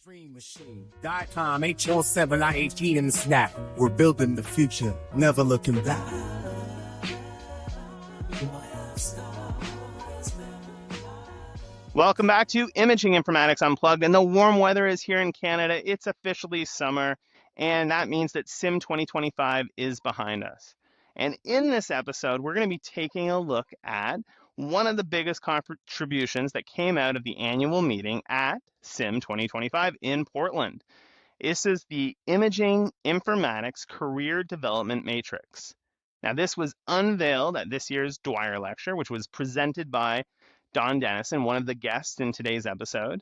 Dream machine. .com, HL7, I-18 in the snap. We're building the future, never looking back. Welcome back to Imaging Informatics Unplugged, and the warm weather is here in Canada. It's officially summer, and that means that SIIM 2025 is behind us. And in this episode, we're going to be taking a look at one of the biggest contributions that came out of the annual meeting at SIIM 2025 in Portland. This is the Imaging Informatics Career Development Matrix. Now, this was unveiled at this year's Dwyer Lecture, which was presented by Don Dennison, one of the guests in today's episode.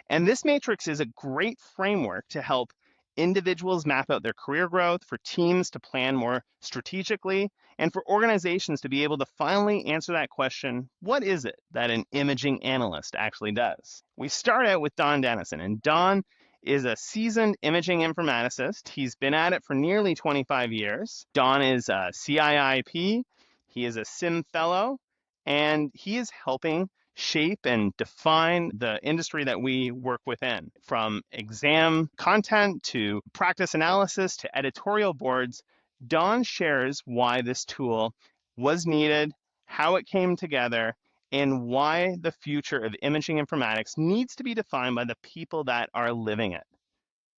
And this matrix is a great framework to help individuals map out their career growth, for teams to plan more strategically, and for organizations to be able to finally answer that question, what is it that an imaging analyst actually does? We start out with Don Dennison, and Don is a seasoned imaging informaticist. He's been at it for nearly 25 years. Don is a CIIP, he is a SIIM fellow, and he is helping shape and define the industry that we work within. From exam content to practice analysis to editorial boards, Don shares why this tool was needed, how it came together, and why the future of imaging informatics needs to be defined by the people that are living it.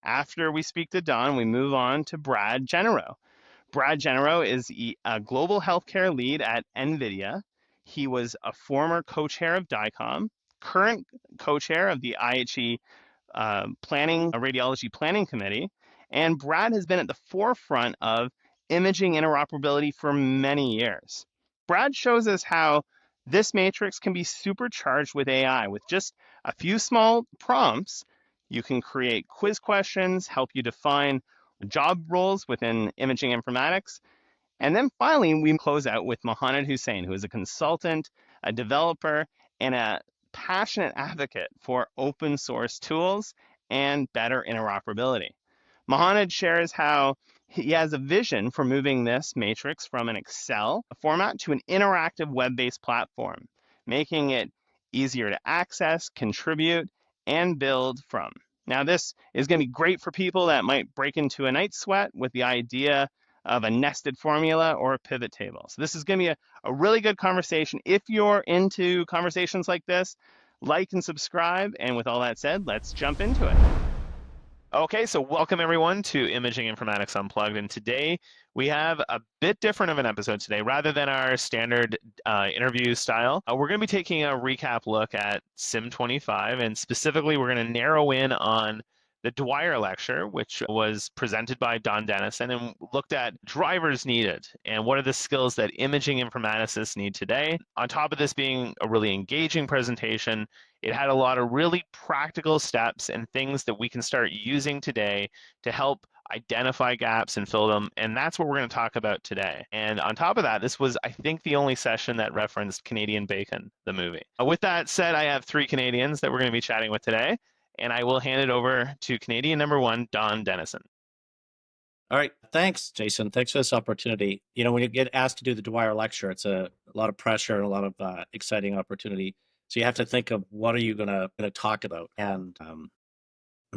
After we speak to Don, we move on to Brad Genereaux. Brad Genereaux is a global healthcare lead at NVIDIA. He was a former co-chair of DICOM, current co-chair of the IHE Radiology Planning Committee, and Brad has been at the forefront of imaging interoperability for many years. Brad shows us how this matrix can be supercharged with AI. With just a few small prompts, you can create quiz questions, help you define job roles within imaging informatics. And then finally, we close out with Mohannad Hussain, who is a consultant, a developer, and a passionate advocate for open source tools and better interoperability. Mohannad shares how he has a vision for moving this matrix from an Excel format to an interactive web-based platform, making it easier to access, contribute, and build from. Now, this is going to be great for people that might break into a night sweat with the idea of a nested formula or a pivot table. So this is going to be a really good conversation. If you're into conversations like this, like and subscribe. And with all that said, let's jump into it. Okay, so welcome everyone to Imaging Informatics Unplugged. And today we have a bit different of an episode today. Rather than our standard interview style, we're going to be taking a recap look at SIIM 25. And specifically, we're going to narrow in on the Dwyer Lecture, which was presented by Don Dennison, and looked at drivers needed and what are the skills that imaging informaticists need today. On top of this being a really engaging presentation, it had a lot of really practical steps and things that we can start using today to help identify gaps and fill them. And that's what we're going to talk about today. And on top of that, this was, I think, the only session that referenced Canadian Bacon, the movie. With that said, I have three Canadians that we're going to be chatting with today. And I will hand it over to Canadian number one, Don Dennison. All right. Thanks, Jason. Thanks for this opportunity. You know, when you get asked to do the Dwyer Lecture, it's a lot of pressure and a lot of exciting opportunity. So you have to think of what are you going to talk about. And I'm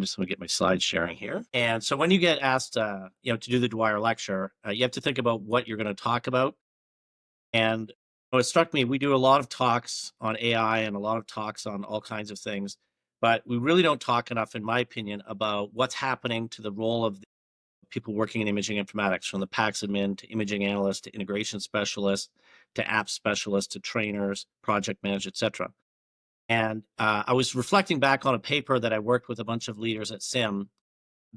just going to get my slide sharing here. And so when you get asked, to do the Dwyer Lecture, you have to think about what you're going to talk about. And it struck me, we do a lot of talks on AI and a lot of talks on all kinds of things. But we really don't talk enough, in my opinion, about what's happening to the role of the people working in imaging informatics, from the PACS admin to imaging analysts to integration specialists to app specialists to trainers, project managers, etc. And I was reflecting back on a paper that I worked with a bunch of leaders at SIIM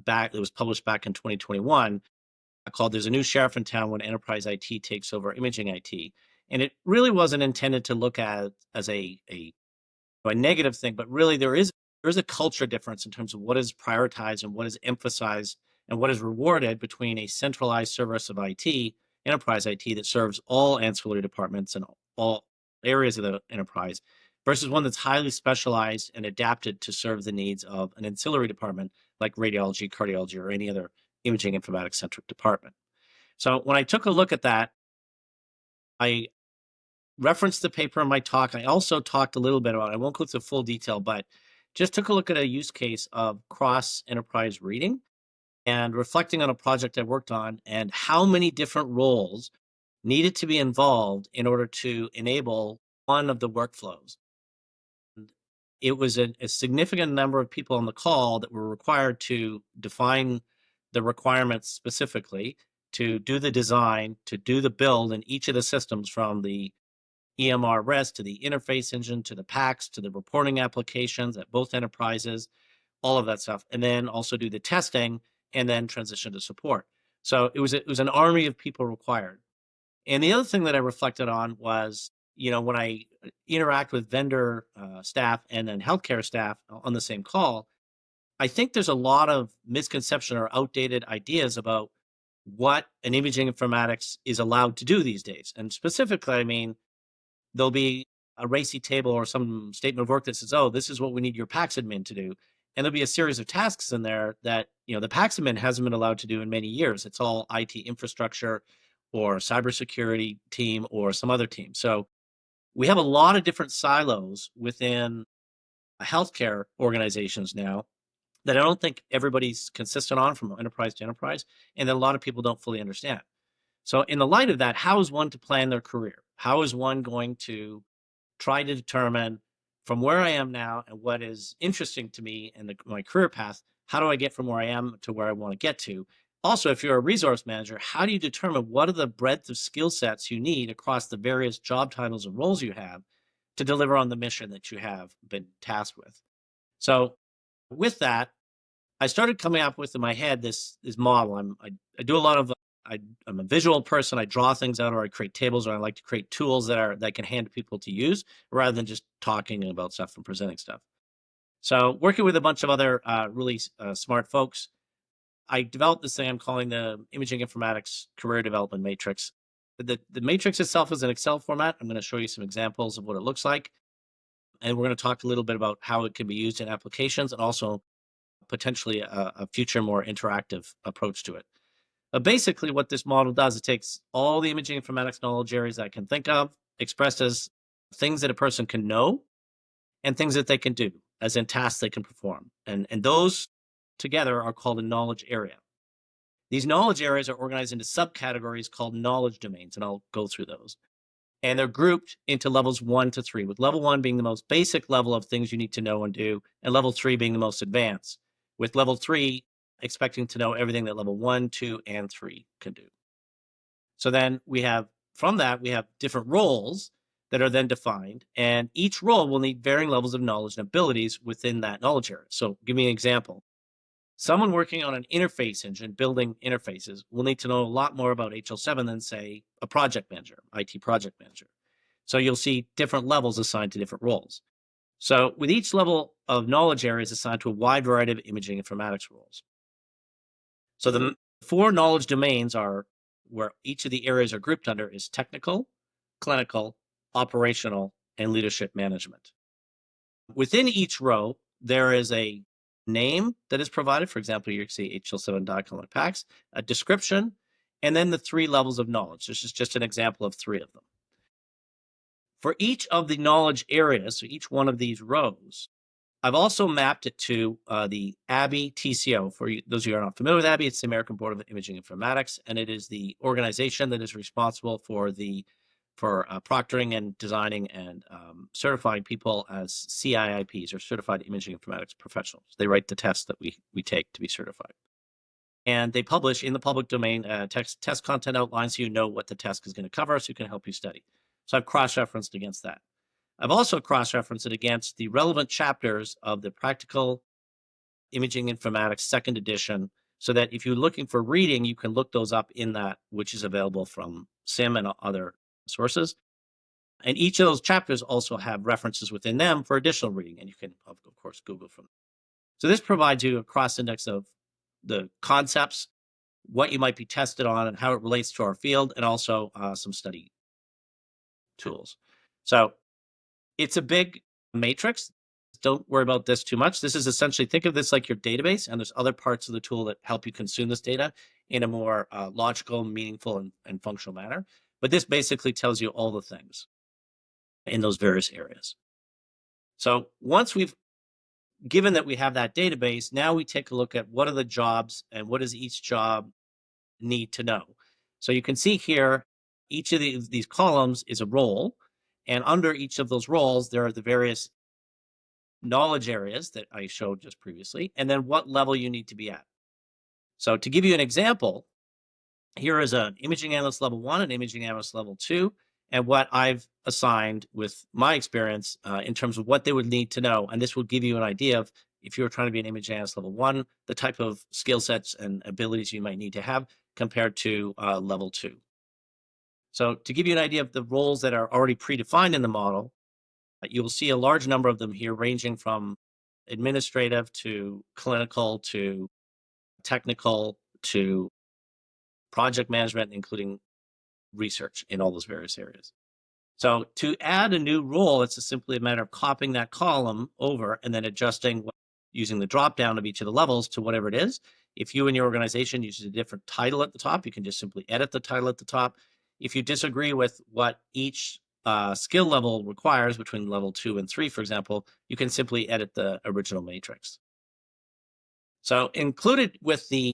it was published back in 2021, called "There's a New Sheriff in Town When Enterprise IT Takes Over Imaging IT." And it really wasn't intended to look at as a negative thing, but really there's a culture difference in terms of what is prioritized and what is emphasized and what is rewarded between a centralized service of IT, enterprise IT, that serves all ancillary departments and all areas of the enterprise, versus one that's highly specialized and adapted to serve the needs of an ancillary department like radiology, cardiology, or any other imaging informatics centric department. So when I took a look at that, I referenced the paper in my talk. I also talked a little bit about, I won't go through full detail, but just took a look at a use case of cross-enterprise reading and reflecting on a project I worked on and how many different roles needed to be involved in order to enable one of the workflows. It was a significant number of people on the call that were required to define the requirements specifically, to do the design, to do the build in each of the systems, from the EMR REST to the interface engine to the PACS to the reporting applications at both enterprises, all of that stuff, and then also do the testing and then transition to support. So it was an army of people required. And the other thing that I reflected on was, when I interact with vendor staff and then healthcare staff on the same call, I think there's a lot of misconception or outdated ideas about what an imaging informatics is allowed to do these days. And specifically, I mean, there'll be a racy table or some statement of work that says, oh, this is what we need your PACS admin to do. And there'll be a series of tasks in there that, the PACS admin hasn't been allowed to do in many years. It's all IT infrastructure or cybersecurity team or some other team. So we have a lot of different silos within healthcare organizations now that I don't think everybody's consistent on from enterprise to enterprise, and that a lot of people don't fully understand. So in the light of that, how is one to plan their career? How is one going to try to determine, from where I am now and what is interesting to me and my career path, how do I get from where I am to where I want to get to? Also, if you're a resource manager, how do you determine what are the breadth of skill sets you need across the various job titles and roles you have to deliver on the mission that you have been tasked with? So with that, I started coming up with in my head this model. I do a lot of I'm a visual person. I draw things out, or I create tables, or I like to create tools that I can hand to people to use rather than just talking about stuff and presenting stuff. So working with a bunch of other really smart folks, I developed this thing I'm calling the Imaging Informatics Career Development Matrix. The matrix itself is an Excel format. I'm going to show you some examples of what it looks like. And we're going to talk a little bit about how it can be used in applications and also potentially a future more interactive approach to it. Basically, what this model does, it takes all the imaging informatics knowledge areas that I can think of, expressed as things that a person can know and things that they can do, as in tasks they can perform. And those together are called a knowledge area. These knowledge areas are organized into subcategories called knowledge domains, and I'll go through those. And they're grouped into levels 1 to 3, with level 1 being the most basic level of things you need to know and do, and level 3 being the most advanced, with level 3 expecting to know everything that level 1, 2, and 3 can do. So then from that, we have different roles that are then defined, and each role will need varying levels of knowledge and abilities within that knowledge area. So give me an example. Someone working on an interface engine, building interfaces, will need to know a lot more about HL7 than, say, a project manager, IT project manager. So you'll see different levels assigned to different roles. So with each level of knowledge area is assigned to a wide variety of imaging informatics roles. So the 4 knowledge domains are where each of the areas are grouped under is technical, clinical, operational, and leadership management. Within each row, there is a name that is provided. For example, you see HL7.com and PACS, a description, and then the 3 levels of knowledge. This is just an example of 3 of them. For each of the knowledge areas, so each one of these rows, I've also mapped it to the ABI TCO. For those of you who are not familiar with ABI, it's the American Board of Imaging Informatics, and it is the organization that is responsible for proctoring and designing and certifying people as CIIPs, or Certified Imaging Informatics Professionals. They write the tests that we take to be certified. And they publish in the public domain test content outlines, so you know what the test is going to cover, so it can help you study. So I've cross-referenced against that. I've also cross-referenced it against the relevant chapters of the Practical Imaging Informatics second edition, so that if you're looking for reading, you can look those up in that, which is available from SIIM and other sources. And each of those chapters also have references within them for additional reading, and you can, of course, Google from them. So this provides you a cross-index of the concepts, what you might be tested on, and how it relates to our field, and also some study tools. So it's a big matrix. Don't worry about this too much. This is essentially, think of this like your database, and there's other parts of the tool that help you consume this data in a more logical, meaningful, and functional manner. But this basically tells you all the things in those various areas. So once we've given that we have that database, now we take a look at what are the jobs and what does each job need to know. So you can see here, each of these columns is a role, and under each of those roles, there are the various knowledge areas that I showed just previously, and then what level you need to be at. So to give you an example, here is an imaging analyst level 1 and imaging analyst level 2, and what I've assigned with my experience in terms of what they would need to know. And this will give you an idea of, if you were trying to be an imaging analyst level 1, the type of skill sets and abilities you might need to have compared to level 2. So to give you an idea of the roles that are already predefined in the model, you will see a large number of them here, ranging from administrative to clinical to technical to project management, including research in all those various areas. So to add a new role, it's simply a matter of copying that column over and then adjusting using the drop down of each of the levels to whatever it is. If you and your organization uses a different title at the top, you can just simply edit the title at the top. If you disagree with what each skill level requires between level 2 and 3, for example, you can simply edit the original matrix. So included with the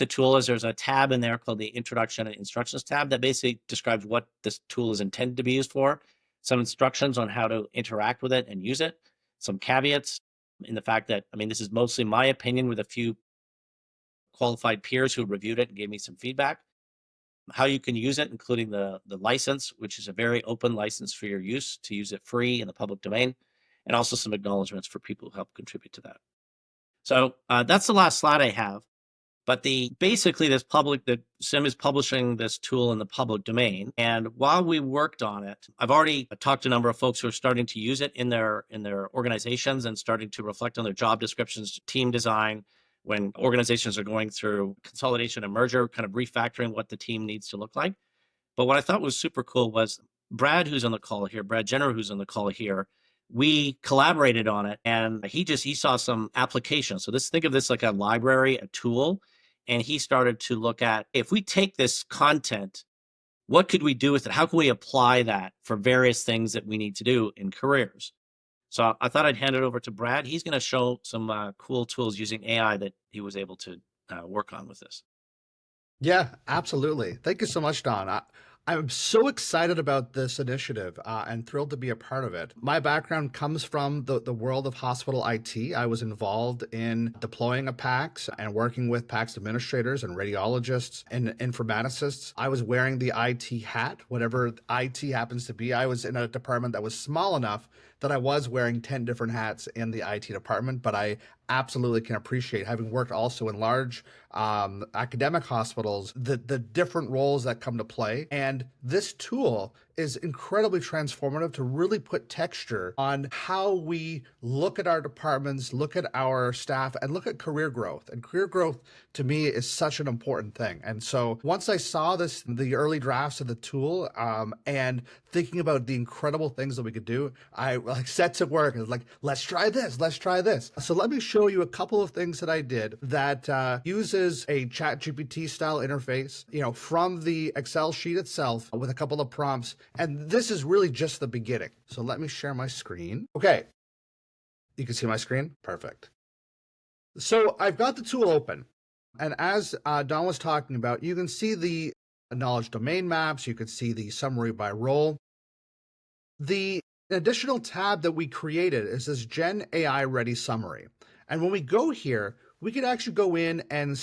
tool is there's a tab in there called the Introduction and Instructions tab that basically describes what this tool is intended to be used for, some instructions on how to interact with it and use it, some caveats in the fact that, I mean, this is mostly my opinion with a few qualified peers who reviewed it and gave me some feedback, how you can use it, including the license, which is a very open license for your use to use it free in the public domain, and also some acknowledgments for people who help contribute to that. So that's the last slide I have. But basically the SIIM is publishing this tool in the public domain. And while we worked on it, I've already talked to a number of folks who are starting to use it in their organizations and starting to reflect on their job descriptions, team design, when organizations are going through consolidation and merger, kind of refactoring what the team needs to look like. But what I thought was super cool was Brad, who's on the call here, Brad Genereaux, who's on the call here, we collaborated on it, and he saw some applications. So think of this like a library, a tool. And he started to look at, if we take this content, what could we do with it? How can we apply that for various things that we need to do in careers? So I thought I'd hand it over to Brad. He's going to show some cool tools using AI that he was able to work on with this. Yeah, absolutely. Thank you so much, Don. I'm so excited about this initiative and thrilled to be a part of it. My background comes from the world of hospital IT. I was involved in deploying a PACS and working with PACS administrators and radiologists and informaticists. I was wearing the IT hat, whatever IT happens to be. I was in a department that was small enough that I was wearing 10 different hats in the IT department, but I absolutely can appreciate, having worked also in large academic hospitals, the different roles that come to play. And this tool is incredibly transformative to really put texture on how we look at our departments, look at our staff, and look at career growth. And career growth to me is such an important thing. And so once I saw the early drafts of the tool, and thinking about the incredible things that we could do, I set to work and was like, let's try this, let's try this. So let me show you a couple of things that I did that uses a ChatGPT style interface, from the Excel sheet itself with a couple of prompts. And this is really just the beginning. So let me share my screen. Okay. You can see my screen? Perfect. So I've got the tool open. And as Don was talking about, you can see the knowledge domain maps. You can see the summary by role. The additional tab that we created is this Gen AI Ready Summary. And when we go here, we can actually go in and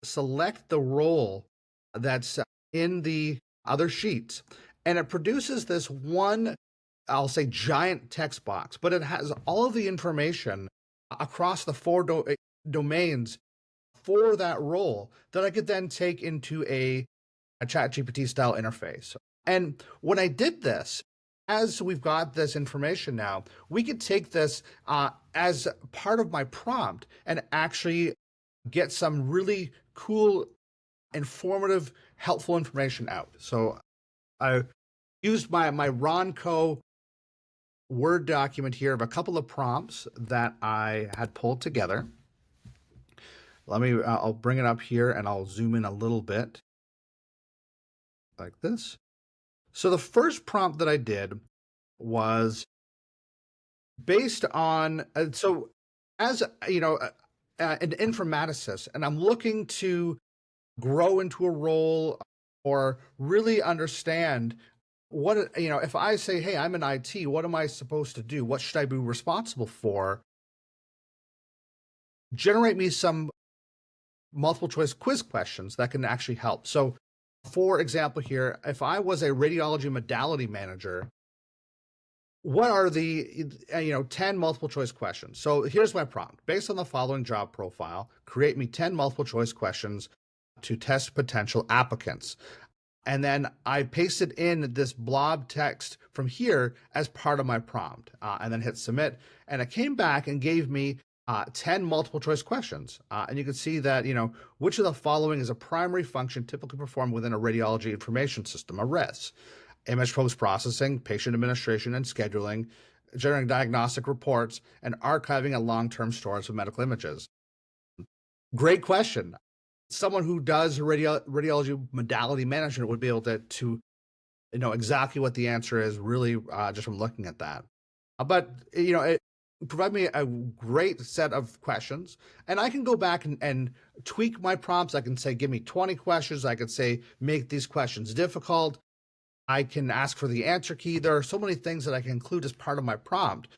select the role that's in the other sheets. And it produces this one, I'll say, giant text box, but it has all of the information across the four domains for that role that I could then take into a ChatGPT style interface. And when I did this, as we've got this information now, we could take this as part of my prompt and actually get some really cool, informative, helpful information out. So I used my Ronco Word document here of a couple of prompts that I had pulled together. I'll bring it up here and I'll zoom in a little bit like this. So the first prompt that I did was based on so as an informaticist, and I'm looking to grow into a role or really understand what if I say, hey, I'm in IT, what am I supposed to do? What should I be responsible for? Generate me some multiple choice quiz questions that can actually help. So for example here, if I was a radiology modality manager, what are the 10 multiple choice questions? So here's my prompt. Based on the following job profile, create me 10 multiple choice questions to test potential applicants. And then I pasted in this blob text from here as part of my prompt, and then hit submit. And it came back and gave me 10 multiple choice questions. And you can see that, which of the following is a primary function typically performed within a radiology information system, a RIS? Image post-processing, patient administration and scheduling, generating diagnostic reports, and archiving and long-term storage of medical images. Great question. Someone who does radiology modality management would be able to know exactly what the answer is, really, just from looking at that. But it provided me a great set of questions, and I can go back and tweak my prompts. I can say, give me 20 questions. I could say, make these questions difficult. I can ask for the answer key. There are so many things that I can include as part of my prompt.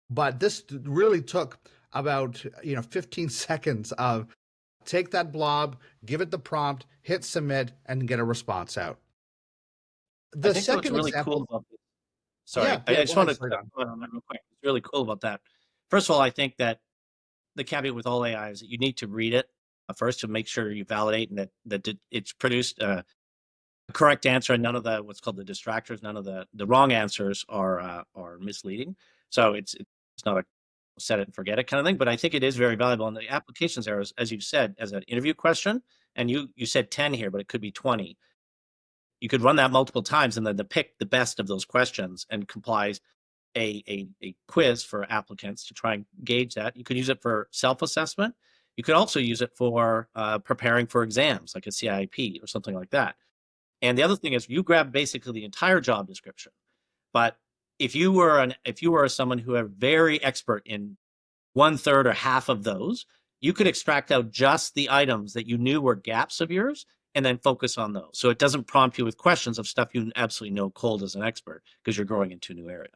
But this really took about 15 seconds of take that blob, give it the prompt, hit submit, and get a response out. I think what's really cool about this, sorry, I just want to comment on that real quick. It's really cool about that. First of all, I think that the caveat with all AI is that you need to read it first to make sure you validate and that it's produced a correct answer, and none of the what's called the distractors, none of the wrong answers are misleading. So it's not a set it and forget it kind of thing. But I think it is very valuable. And the applications errors, as you said, as an interview question, and you said 10 here, but it could be 20. You could run that multiple times and then to pick the best of those questions and complies a quiz for applicants to try and gauge that. You could use it for self-assessment. You could also use it for preparing for exams, like a CIP or something like that. And the other thing is you grab basically the entire job description. But if you were someone who are very expert in 1/3 or half of those, you could extract out just the items that you knew were gaps of yours and then focus on those. So it doesn't prompt you with questions of stuff you absolutely know cold as an expert because you're growing into a new area.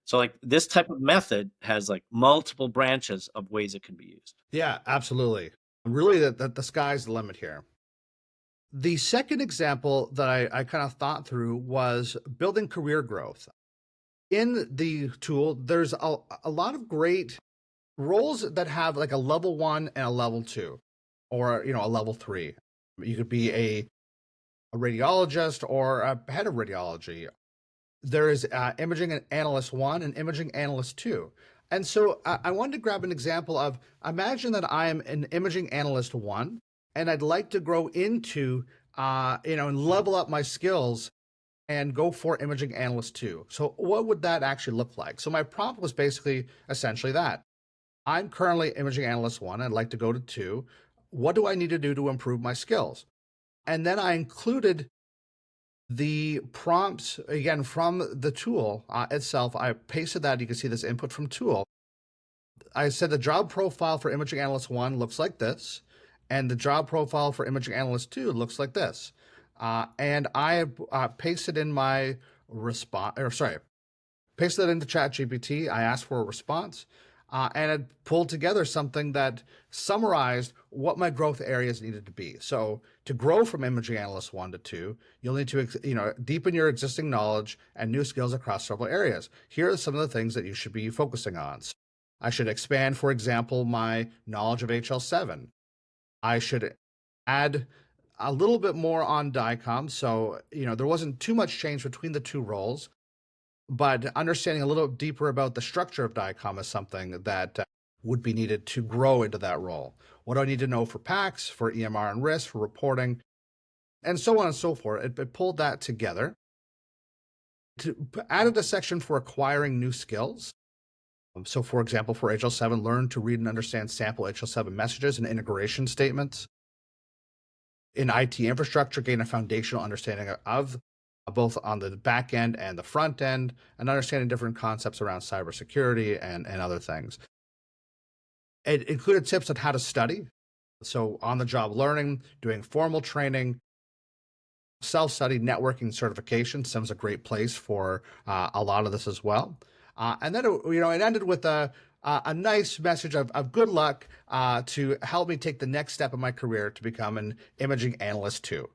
So like this type of method has like multiple branches of ways it can be used. Yeah, absolutely. Really, the sky's the limit here. The second example that I kind of thought through was building career growth. In the tool, there's a lot of great roles that have like a level 1 and a level 2, or a level 3. You could be a radiologist or a head of radiology. There is imaging analyst 1 and imaging analyst 2. And so I wanted to grab an example of, imagine that I am an imaging analyst 1, and I'd like to grow into, and level up my skills and go for imaging analyst 2. So what would that actually look like? So my prompt was basically essentially that. I'm currently imaging analyst 1. I'd like to go to 2. What do I need to do to improve my skills? And then I included the prompts, again, from the tool itself. I pasted that. You can see this input from tool. I said the job profile for imaging analyst 1 looks like this, and the job profile for imaging analyst 2 looks like this. And I pasted in my response, pasted that into ChatGPT. I asked for a response, and it pulled together something that summarized what my growth areas needed to be. So to grow from imaging analyst 1 to 2, you'll need to deepen your existing knowledge and new skills across several areas. Here are some of the things that you should be focusing on. So I should expand, for example, my knowledge of HL7. I should add a little bit more on DICOM. So, there wasn't too much change between the two roles, but understanding a little deeper about the structure of DICOM is something that would be needed to grow into that role. What do I need to know for PACS, for EMR and risk, for reporting, and so on and so forth? It pulled that together. Added a section for acquiring new skills. So, for example, for HL7, learn to read and understand sample HL7 messages and integration statements. In IT infrastructure, gain a foundational understanding of both on the back end and the front end, and understanding different concepts around cybersecurity and other things. It included tips on how to study, so on-the-job learning, doing formal training, self-study, networking certification. SIIM's a great place for a lot of this as well. And then it ended with a nice message of good luck to help me take the next step in my career to become an imaging analyst too.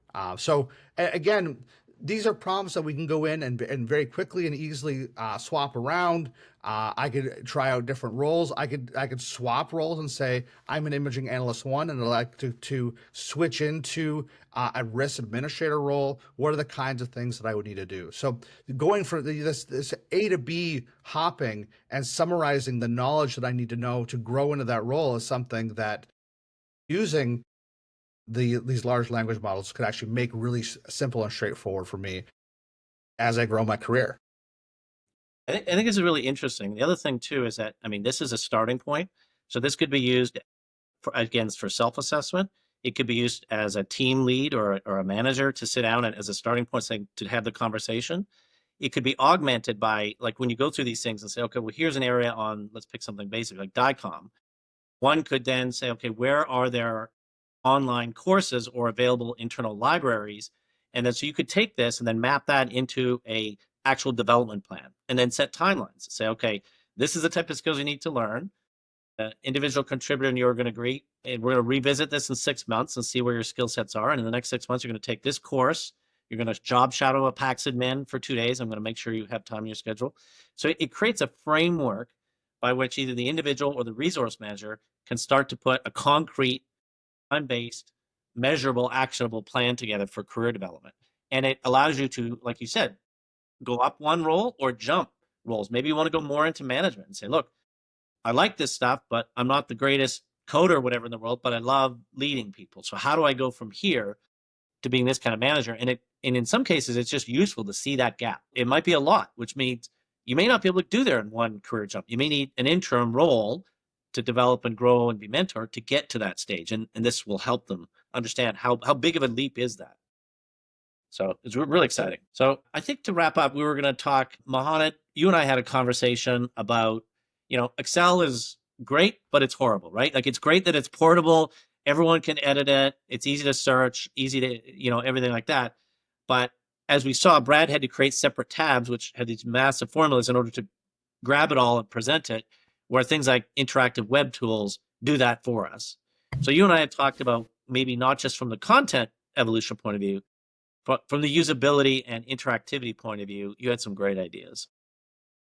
Again, these are prompts that we can go in and very quickly and easily swap around. I could try out different roles. I could swap roles and say I'm an imaging analyst one, and I'd like to switch into a risk administrator role. What are the kinds of things that I would need to do? So going for this A to B hopping and summarizing the knowledge that I need to know to grow into that role is something that using these large language models could actually make really simple and straightforward for me as I grow my career. I think it's really interesting. The other thing too is that, I mean, this is a starting point. So this could be used for self-assessment. It could be used as a team lead or a manager to sit down and as a starting point, saying to have the conversation. It could be augmented by, like, when you go through these things and say, okay, well, here's an area on, let's pick something basic like DICOM. One could then say, okay, where are there online courses or available internal libraries? And then so you could take this and then map that into a actual development plan and then set timelines. Say, okay, this is the type of skills you need to learn. Individual contributor and you are going to agree, and we're going to revisit this in 6 months and see where your skill sets are. And in the next 6 months, you're going to take this course. You're going to job shadow a PAX admin for 2 days. I'm going to make sure you have time in your schedule. So it creates a framework by which either the individual or the resource manager can start to put a concrete, time-based, measurable, actionable plan together for career development. And it allows you to, like you said, go up one role or jump roles. Maybe you want to go more into management and say, look, I like this stuff, but I'm not the greatest coder or whatever in the world, but I love leading people. So how do I go from here to being this kind of manager? And in some cases, it's just useful to see that gap. It might be a lot, which means you may not be able to do there in one career jump. You may need an interim role to develop and grow and be mentored to get to that stage. And this will help them understand how big of a leap is that. So it's really exciting. So I think to wrap up, we were going to talk, Mohannad, you and I had a conversation about, Excel is great, but it's horrible, right? Like, it's great that it's portable. Everyone can edit it. It's easy to search, easy to, everything like that. But as we saw, Brad had to create separate tabs, which had these massive formulas in order to grab it all and present it, where things like interactive web tools do that for us. So you and I had talked about maybe not just from the content evolution point of view, but from the usability and interactivity point of view, you had some great ideas.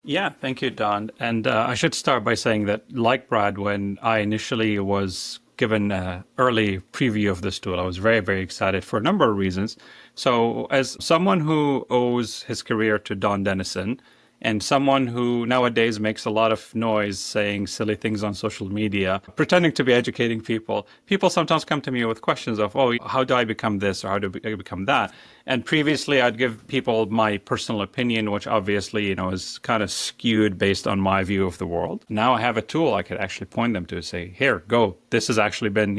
Yeah, thank you, Don. And I should start by saying that, like Brad, when I initially was given an early preview of this tool, I was very, very excited for a number of reasons. So as someone who owes his career to Don Dennison, and someone who nowadays makes a lot of noise saying silly things on social media, pretending to be educating people, people sometimes come to me with questions of, oh, how do I become this or how do I become that? And previously I'd give people my personal opinion, which obviously, is kind of skewed based on my view of the world. Now I have a tool I could actually point them to, say, here, go. This has actually been,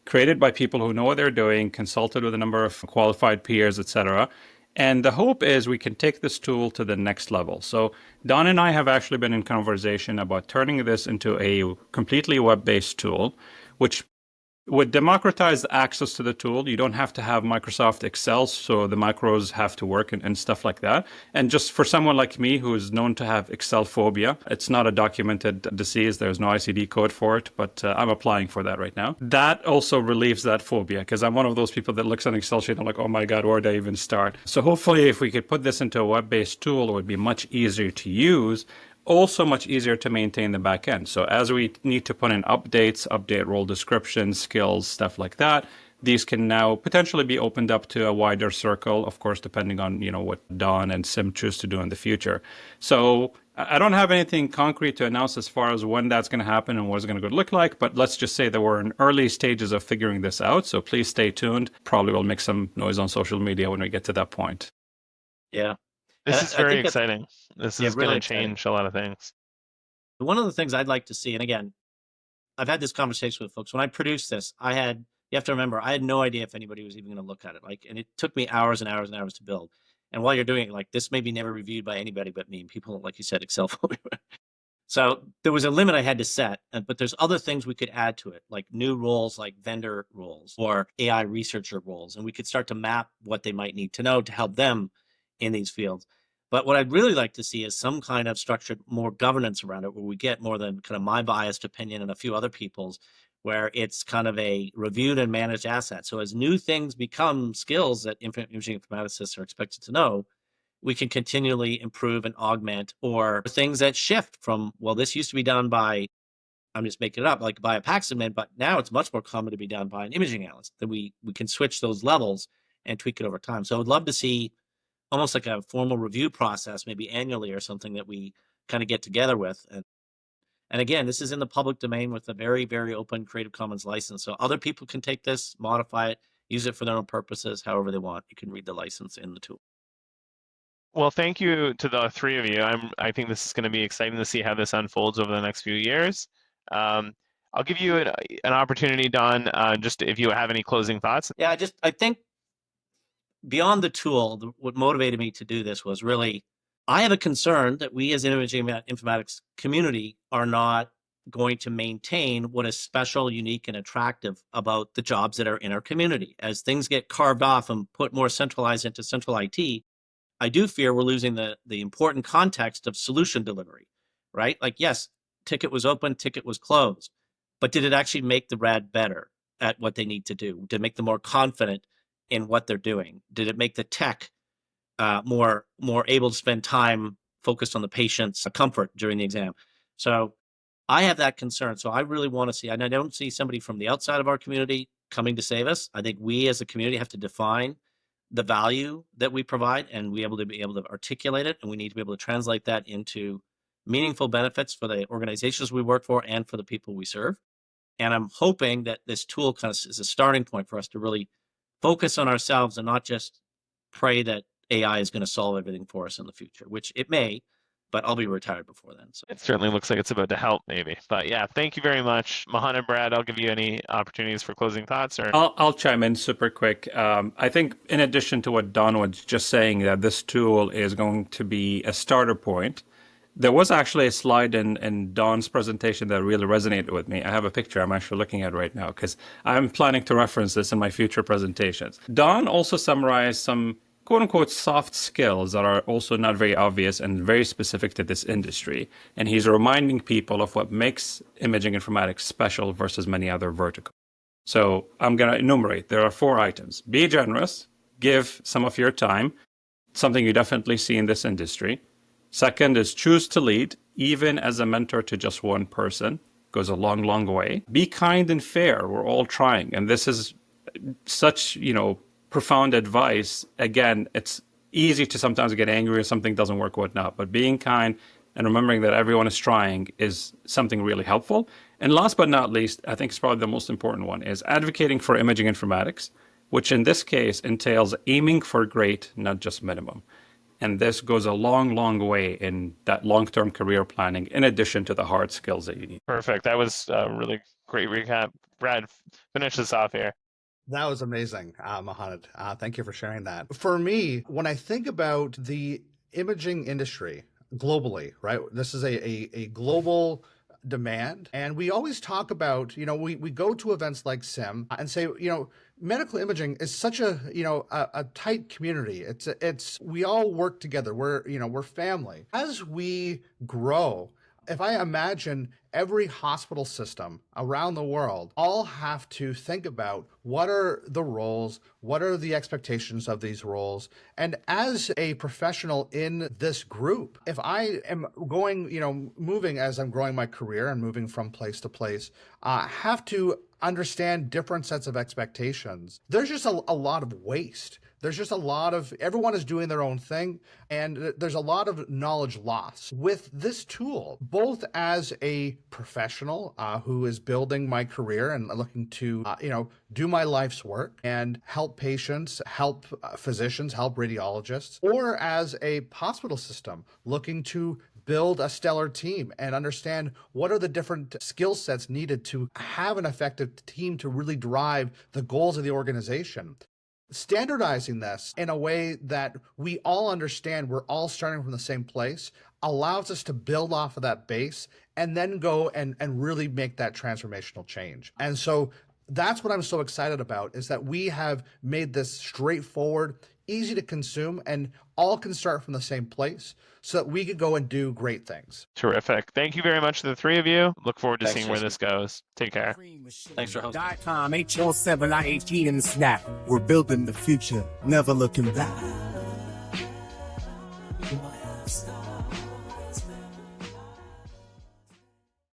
created by people who know what they're doing, consulted with a number of qualified peers, etc. And the hope is we can take this tool to the next level. So Don and I have actually been in conversation about turning this into a completely web-based tool, which would democratize the access to the tool. You don't have to have Microsoft Excel, so the macros have to work and stuff like that. And just for someone like me who is known to have Excel phobia, it's not a documented disease. There's no ICD code for it, but I'm applying for that right now. That also relieves that phobia, because I'm one of those people that looks at an Excel sheet and I'm like, oh my God, where do I even start? So hopefully if we could put this into a web-based tool, it would be much easier to use, also much easier to maintain the back end. So as we need to put in updates, update role descriptions, skills, stuff like that, these can now potentially be opened up to a wider circle, of course, depending on, what Don and SIIM choose to do in the future. So I don't have anything concrete to announce as far as when that's going to happen and what it's going to look like, but let's just say that we're in early stages of figuring this out. So please stay tuned. Probably will make some noise on social media when we get to that point. Yeah. This is I very think exciting. This is really going to change a lot of things. One of the things I'd like to see, and again, I've had this conversation with folks. When I produced this, you have to remember, I had no idea if anybody was even going to look at it. And it took me hours and hours and hours to build. And while you're doing it, like this may be never reviewed by anybody but me. People, like you said, Excel. So there was a limit I had to set, but there's other things we could add to it, like new roles, like vendor roles or AI researcher roles. And we could start to map what they might need to know to help them in these fields. But what I'd really like to see is some kind of structured more governance around it, where we get more than kind of my biased opinion and a few other people's, where it's kind of a reviewed and managed asset. So as new things become skills that imaging informaticists are expected to know, we can continually improve and augment, or things that shift from, well, this used to be done by, I'm just making it up, like by a Paxman, but now it's much more common to be done by an imaging analyst. That we can switch those levels and tweak it over time. So I would love to see almost like a formal review process, maybe annually or something, that we kind of get together with. And again, this is in the public domain with a very, very open Creative Commons license. So other people can take this, modify it, use it for their own purposes, however they want. You can read the license in the tool. Well, thank you to the three of you. I think this is going to be exciting to see how this unfolds over the next few years. I'll give you an opportunity, Don, just if you have any closing thoughts. Yeah, I think beyond the tool, what motivated me to do this was really, I have a concern that we as an imaging informatics community are not going to maintain what is special, unique, and attractive about the jobs that are in our community. As things get carved off and put more centralized into central IT, I do fear we're losing the important context of solution delivery, right? Like, yes, ticket was open, ticket was closed, but did it actually make the RAD better at what they need to do? Did it make them more confident in what they're doing? Did it make the tech more able to spend time focused on the patient's comfort during the exam? So I have that concern. So I really want to see, and I don't see somebody from the outside of our community coming to save us. I think we as a community have to define the value that we provide, and be able to articulate it, and we need to be able to translate that into meaningful benefits for the organizations we work for and for the people we serve. And I'm hoping that this tool kind of is a starting point for us to really focus on ourselves and not just pray that AI is going to solve everything for us in the future, which it may, but I'll be retired before then. So It certainly looks like it's about to help, maybe. But yeah, thank you very much, Mohannad, Brad. I'll give you any opportunities for closing thoughts. Or I'll chime in super quick. I think in addition to what Don was just saying, that this tool is going to be a starter point, there was actually a slide in Don's presentation that really resonated with me. I have a picture I'm actually looking at right now because I'm planning to reference this in my future presentations. Don also summarized some quote unquote soft skills that are also not very obvious and very specific to this industry. And he's reminding people of what makes imaging informatics special versus many other verticals. So I'm going to enumerate. There are 4 items. Be generous, give some of your time, something you definitely see in this industry. Second is choose to lead, even as a mentor to just one person. Goes a long, long way. Be kind and fair. We're all trying. And this is such, profound advice. Again, it's easy to sometimes get angry if something doesn't work, whatnot, but being kind and remembering that everyone is trying is something really helpful. And last but not least, I think it's probably the most important one, is advocating for imaging informatics, which in this case entails aiming for great, not just minimum. And this goes a long, long way in that long-term career planning, in addition to the hard skills that you need. Perfect. That was a really great recap. Brad, finish this off here. That was amazing, Mohannad. Thank you for sharing that. For me, when I think about the imaging industry globally, right, this is a global demand. And we always talk about, we go to events like SIIM and say, medical imaging is such a tight community. We all work together. We're family. As we grow, if I imagine every hospital system around the world all have to think about what are the roles, what are the expectations of these roles. And as a professional in this group, if I am going, moving as I'm growing my career and moving from place to place, have to understand different sets of expectations. There's just a lot of waste. There's just a lot of, everyone is doing their own thing, and there's a lot of knowledge loss. With this tool, both as a professional who is building my career and looking to, do my life's work and help patients, help physicians, help radiologists, or as a hospital system looking to build a stellar team and understand what are the different skill sets needed to have an effective team to really drive the goals of the organization. Standardizing this in a way that we all understand we're all starting from the same place allows us to build off of that base and then go and really make that transformational change. And so that's what I'm so excited about, is that we have made this straightforward, easy to consume, and all can start from the same place so that we could go and do great things. Terrific. Thank you very much to the three of you. Look forward to Thanks, seeing where Jason. this goes. Take care. Thanks for hosting. .com, HL7, IHE, and Snap. We're building the future, never looking back.